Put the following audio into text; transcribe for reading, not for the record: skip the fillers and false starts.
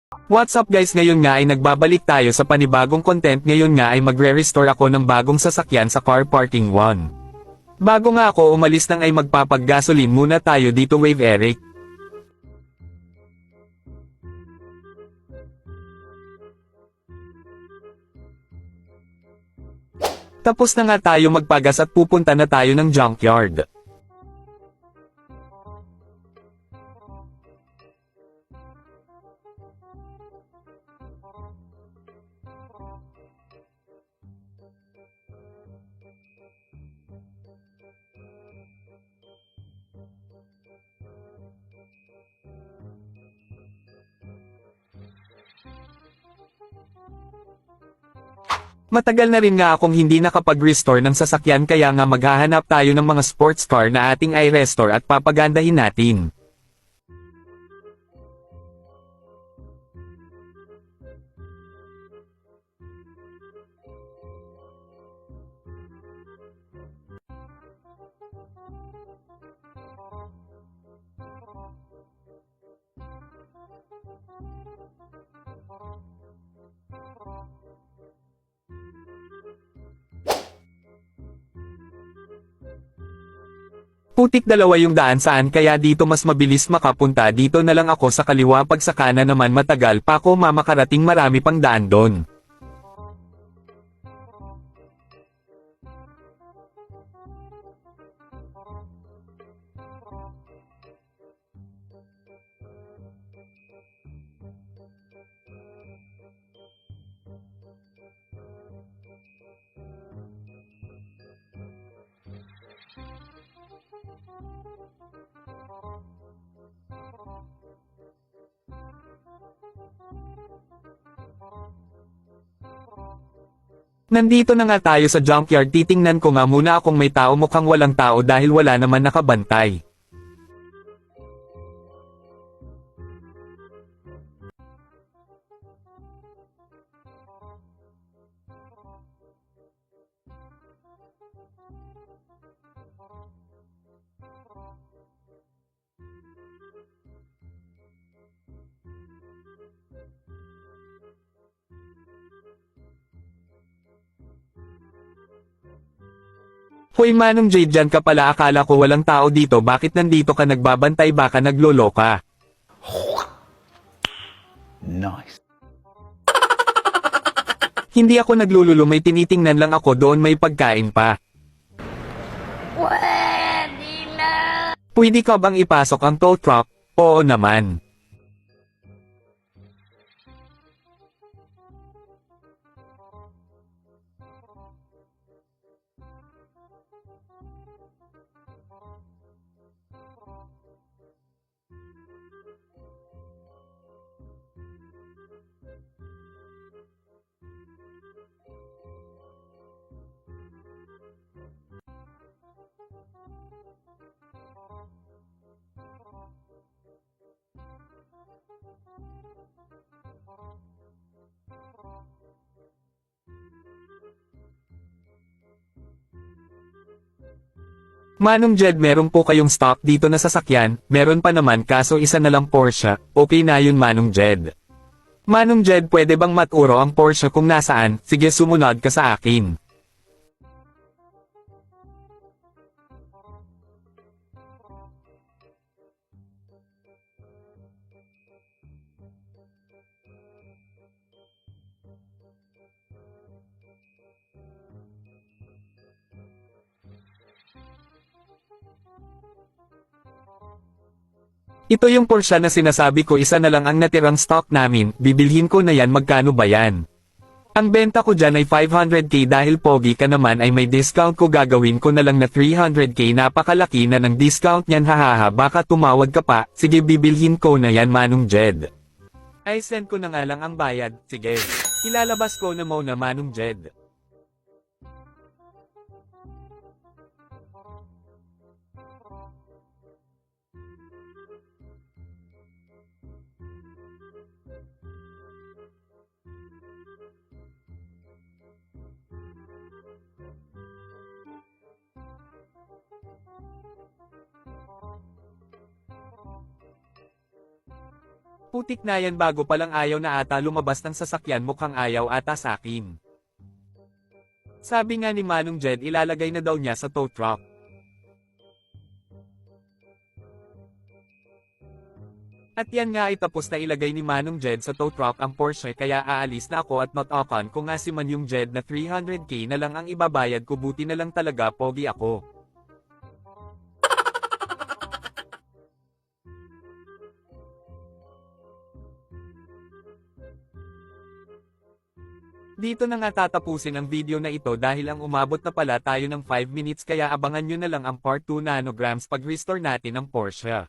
What's up guys, ngayon nga ay nagbabalik tayo sa panibagong content. Ngayon nga ay magre-restore ako ng bagong sasakyan sa car parking 1. Bago nga ako umalis nang ay magpapag-gasoline muna tayo dito, Wave Eric. Tapos na nga tayo magpagas at pupunta na tayo ng junkyard. Matagal na rin nga akong hindi nakapag-restore ng sasakyan, kaya nga maghahanap tayo ng mga sports car na ating i-restore at papagandahin natin. Putik dalawa yung daan saan, kaya dito mas mabilis makapunta. Dito na lang ako sa kaliwa, pag sa kanan naman matagal pa ako mamakarating, marami pang daan doon. Nandito na nga tayo sa junkyard. Titingnan ko nga muna kung may tao. Mukhang walang tao dahil wala naman nakabantay. Hoy Manong Jade, dyan ka pala. Akala ko walang tao dito. Bakit nandito ka nagbabantay? Baka naglolo ka. Nice. Hindi ako naglululo, may tinitingnan lang ako. Doon may pagkain pa. Pwede na. Pwede ka bang ipasok ang tow truck? Oo naman. Manong Jed, meron po kayong stock dito na sasakyan? Meron pa naman, kaso isa na lang Porsche. Okay na yun Manong Jed. Manong Jed, pwede bang maturo ang Porsche kung nasaan? Sige, sumunod ka sa akin. Ito yung Porsche na sinasabi ko, isa na lang ang natirang stock namin. Bibilhin ko na yan. Magkano ba yan? Ang benta ko dyan ay 500k. Dahil pogi ka naman ay may discount ko, gagawin ko na lang na 300k. Napakalaki na ng discount niyan, hahaha. Baka tumawad ka pa. Sige, bibilhin ko na yan Manong Jed. Ay, send ko na nga lang ang bayad. Sige. Ilalabas ko na muna Manong Jed. Putik na yan, bago pa lang ayaw na ata lumabas ng sasakyan, mukhang ayaw ata sakin. Sabi nga ni Manong Jed, ilalagay na daw niya sa tow truck. At yan nga ay tapos na ilagay ni Manong Jed sa tow truck ang Porsche, kaya aalis na ako at not okan ko nga si Manyong Jed na 300k na lang ang ibabayad ko, buti na lang talaga pogi ako. Dito na nga tatapusin ang video na ito dahil ang umabot na pala tayo ng 5 minutes, kaya abangan nyo na lang ang part 2 nanograms pag restore natin ang Porsche.